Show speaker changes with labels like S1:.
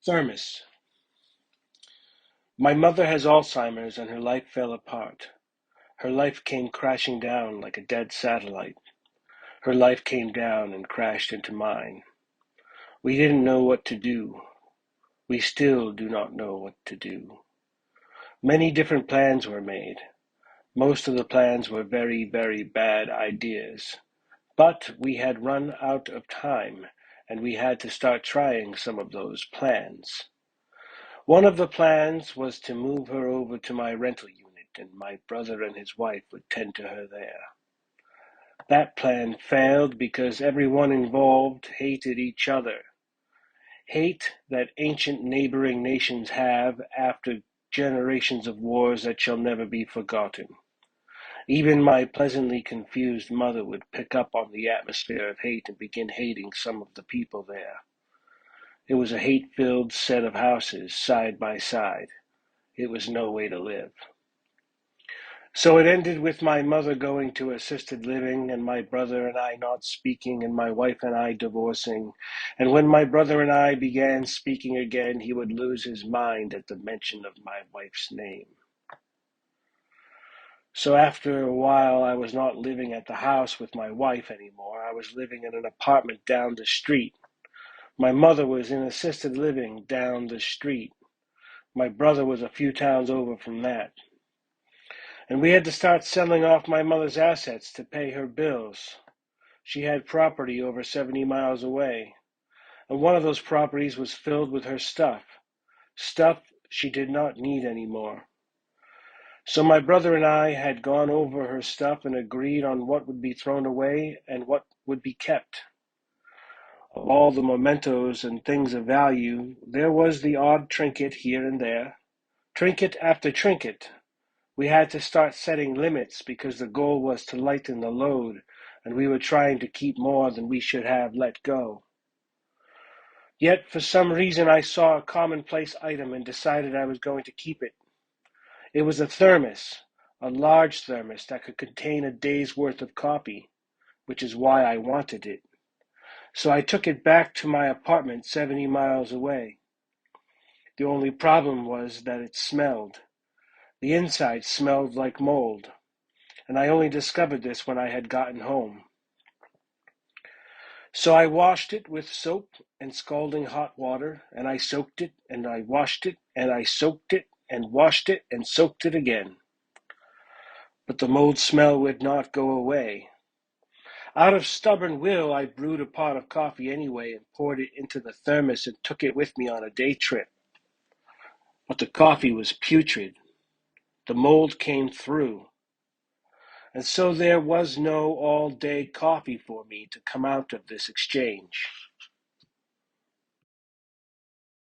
S1: Thermos. My mother has Alzheimer's and her life fell apart. Her life came crashing down like a dead satellite. Her life came down and crashed into mine. We didn't know what to do. We still do not know what to do. Many different plans were made. Most of the plans were very, very bad ideas. But we had run out of time, and we had to start trying some of those plans. One of the plans was to move her over to my rental unit, and my brother and his wife would tend to her there. That plan failed because everyone involved hated each other. Hate that ancient neighboring nations have after generations of wars that shall never be forgotten. Even my pleasantly confused mother would pick up on the atmosphere of hate and begin hating some of the people there. It was a hate-filled set of houses, side by side. It was no way to live. So it ended with my mother going to assisted living and my brother and I not speaking and my wife and I divorcing. And when my brother and I began speaking again, he would lose his mind at the mention of my wife's name. So after a while, I was not living at the house with my wife anymore. I was living in an apartment down the street. My mother was in assisted living down the street. My brother was a few towns over from that. And we had to start selling off my mother's assets to pay her bills. She had property over 70 miles away, and one of those properties was filled with her stuff she did not need anymore. So my brother and I had gone over her stuff and agreed on what would be thrown away and what would be kept. Of all the mementos and things of value, there was the odd trinket here and there, trinket after trinket. We had to start setting limits because the goal was to lighten the load, and we were trying to keep more than we should have let go. Yet, for some reason, I saw a commonplace item and decided I was going to keep it. It was a thermos, a large thermos that could contain a day's worth of coffee, which is why I wanted it. So I took it back to my apartment 70 miles away. The only problem was that it smelled. The inside smelled like mold, and I only discovered this when I had gotten home. So I washed it with soap and scalding hot water, and I soaked it, and I washed it, and I soaked it, and washed it, and soaked it again. But the mold smell would not go away. Out of stubborn will, I brewed a pot of coffee anyway and poured it into the thermos and took it with me on a day trip. But the coffee was putrid. The mold came through. And so there was no all-day coffee for me to come out of this exchange.